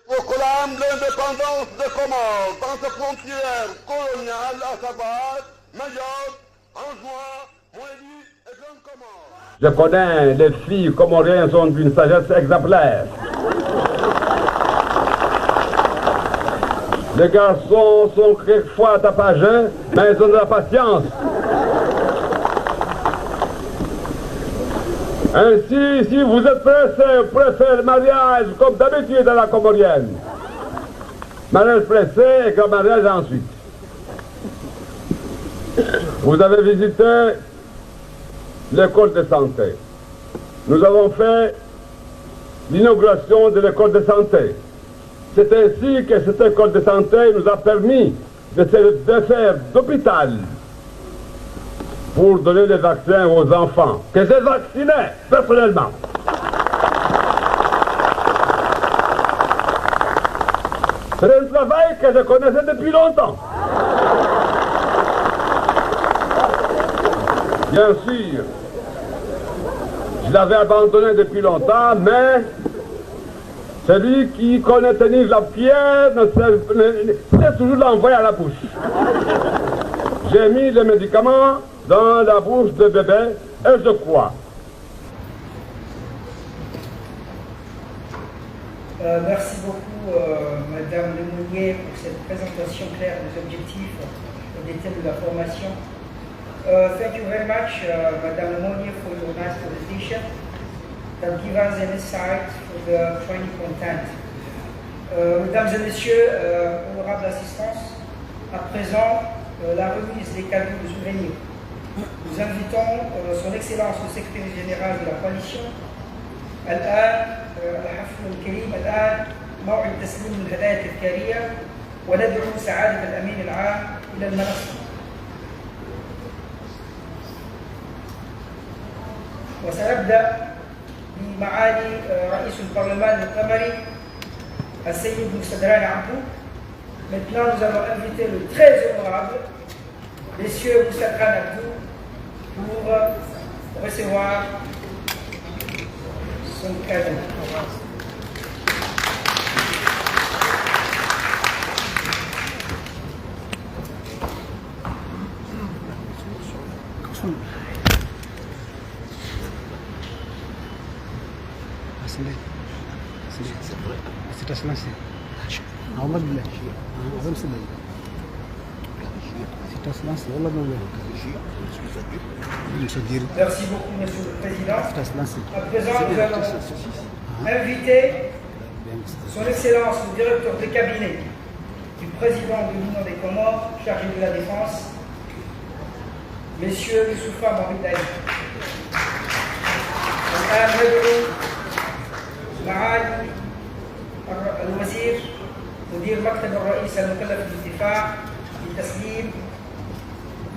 proclame l'indépendance des Comores dans ses frontières coloniales, à savoir Mayotte, Anjouan, Moélie et Grande Comore. Je connais les filles comoriennes sont d'une sagesse exemplaire. Les garçons sont quelquefois tapageux, mais ils ont de la patience. Ainsi, si vous êtes pressé, vous préférez le mariage comme d'habitude à la comorienne. Mariage pressé et grand mariage ensuite. Vous avez visité l'école de santé. Nous avons fait l'inauguration de l'école de santé. C'est ainsi que cette école de santé nous a permis de faire d'hôpital pour donner des vaccins aux enfants, que j'ai vacciné personnellement. C'est un travail que je connaissais depuis longtemps. Bien sûr, je l'avais abandonné depuis longtemps, mais celui qui connaît tenir la pierre sait toujours l'envoyer à la bouche. J'ai mis les médicaments dans la bouche de bébé et je crois. Merci beaucoup, Madame Lemonnier, pour cette présentation claire des objectifs et des thèmes de la formation. Thank you very much, Madame Lemonnier, for your nice presentation that give us an insight for the training content. Mesdames et Messieurs, honorable assistance, à présent, la remise des cadeaux de souvenirs. Nous invitons son Excellence le secrétaire général de la coalition. الآن الحفل الكريم الآن موعد تسليم الهدايا التذكارية وندعو سعادة الأمين العام إلى المنصة. وسنبدأ بمعالي رئيس البرلمان القمري السيد مستدران عبدو. Maintenant, nous allons inviter le très honorable Monsieur Moussakran Abdou pour recevoir son cadeau. Merci beaucoup, Monsieur le Président. À présent, nous allons inviter Son Excellence le directeur de cabinet du président de l'Union des Comores, chargé de la Défense, Monsieur Youssoufa Mohamed. الآن ندعو معالي الوزير مدير مكتب الرئيس المكلف بالدفاع لتسليم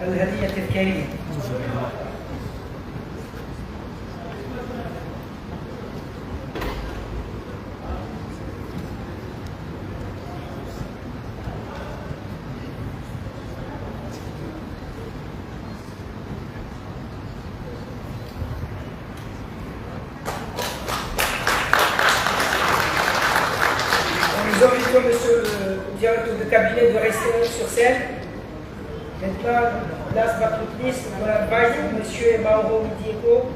الهدية التذكارية. Nous invitons Monsieur le directeur de cabinet de rester sur scène. Maintenant, last but not least, nous invitons Monsieur Mauro Midieko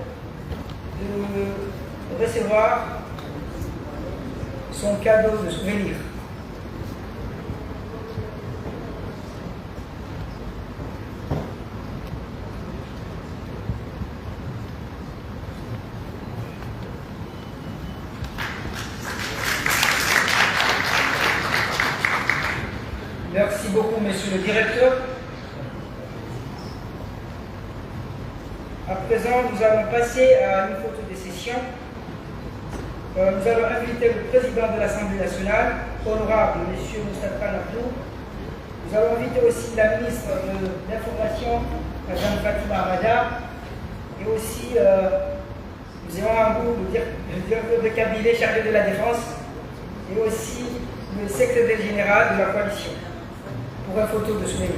de recevoir son cadeau de souvenir. Merci beaucoup, Monsieur le directeur. À présent, nous allons passer à une photo de session. Nous allons inviter le président de l'Assemblée nationale, honorable M. Moustapha Nabdou. Nous allons inviter aussi la ministre de l'Information, Mme Fatima Amada, et aussi nous avons un bout le directeur de cabinet chargé de la Défense, et aussi le secrétaire général de la coalition, pour une photo de souvenir.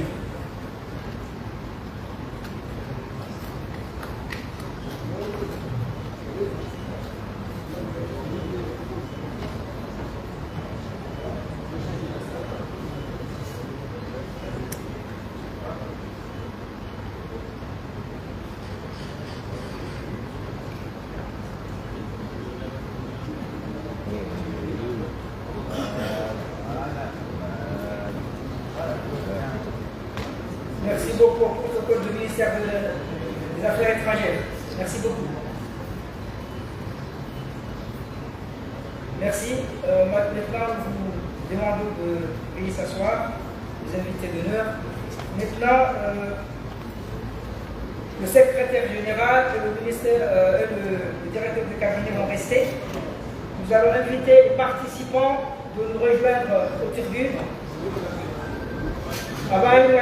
ministère des Affaires étrangères. Merci beaucoup. Merci. Maintenant, nous vous demandons de veuiller s'asseoir, les invités d'honneur. Maintenant, le secrétaire général et le directeur de cabinet vont rester. Nous allons inviter les participants de nous rejoindre aux tribunes. Avant nous,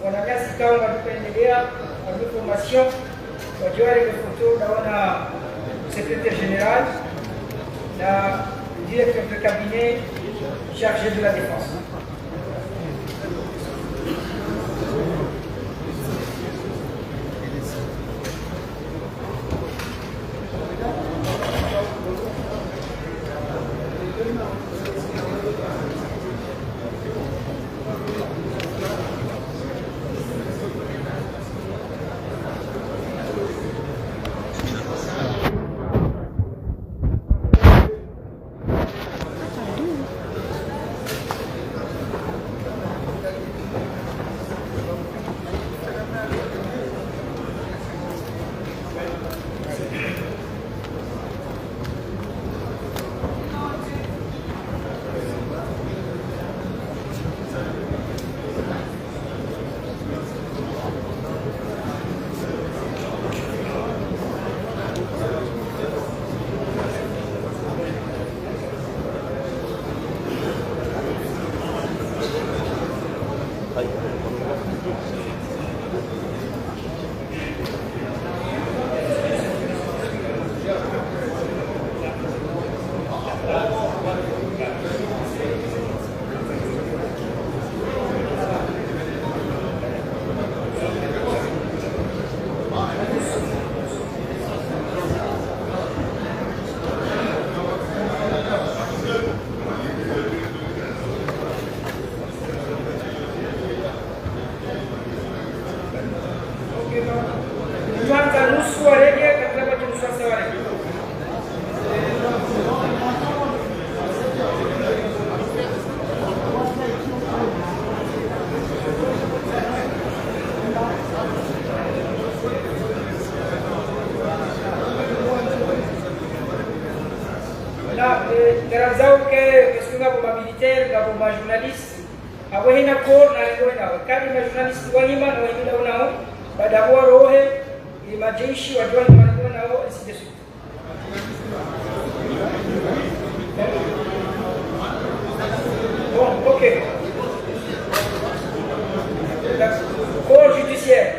on a mis à ce cas, on va dépenser à l'information. On va voir les photos, là on a le secrétaire général, là, le directeur de cabinet chargé de la défense.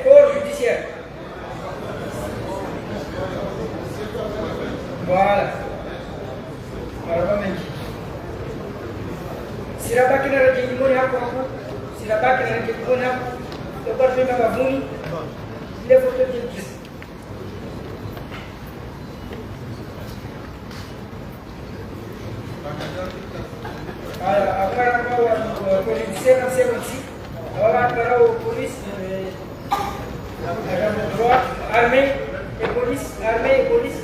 Corps judiciaire. Voilà. Si la máquina de Jimoni hapo hapo, si la máquina de Jimoni hapo, tutakuwa tuna mavuni ile foto jinsi. Agora a polícia não sei onde. Agora para o polícia, armée et police.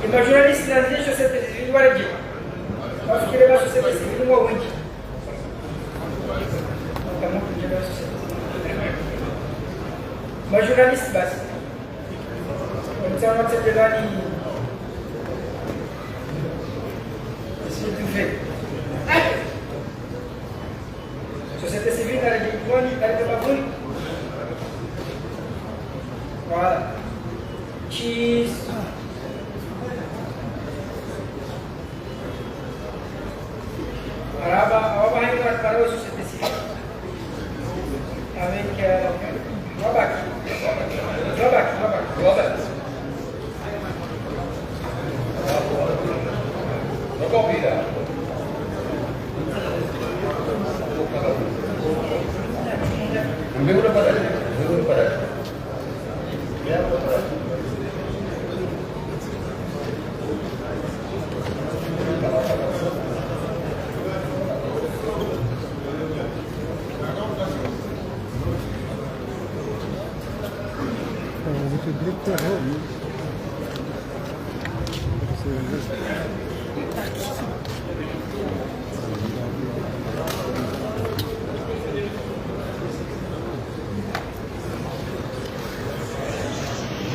Uma jornalista na sociedade civil do Araguê. Nós queremos a sociedade civil no Aonde. Uma jornalista básica. Quando você vai ser pegado em... Isso é do jeito. Société civile dans les Bitcoin, voilà. Cheese. Alors, on va aller dans la parole sur cette décision. Avec Robert.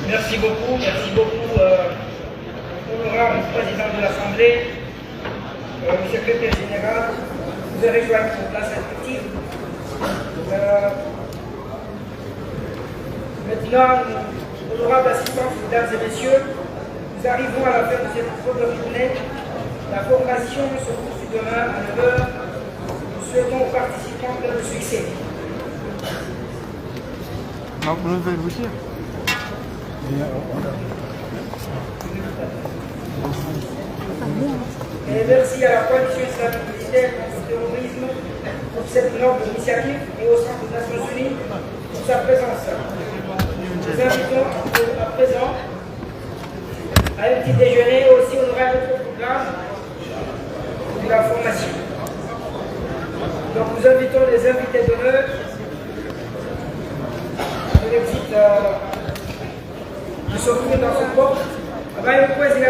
Merci beaucoup, honorable président de l'Assemblée, le secrétaire général, vous avez rejoint vos places respectives. Maintenant, honorable assistance, mesdames et messieurs, nous arrivons à la fin de cette première journée. La formation se poursuit demain à 9h. Nous souhaitons aux participants plein de succès. Et merci à la coalition islamique militaire contre le terrorisme pour cette noble initiative et au Centre des Nations Unies pour sa présence. Nous invitons à présent à un petit déjeuner et aussi honorer notre programme de la formation. Donc nous invitons les invités d'honneur de l'exit de s'offrir dans ce corps. Avant une fois, il y a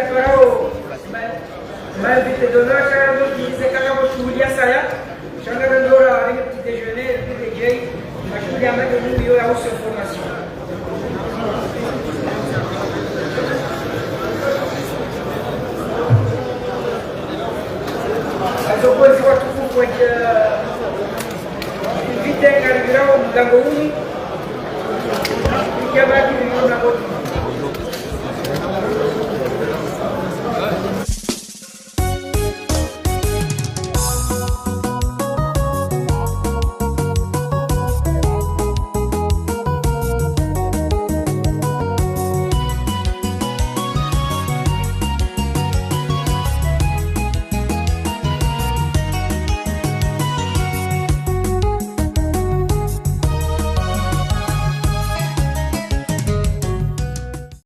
invité d'honneur, il disait qu'il y a un saya. Je suis allé dans le petit déjeuner, le petit DJ, je suis allé mettre une vidéo à cette formation. Alors, vous pouvez voir tout pour inviter à arriver au Dangouni, qui a battu le monde.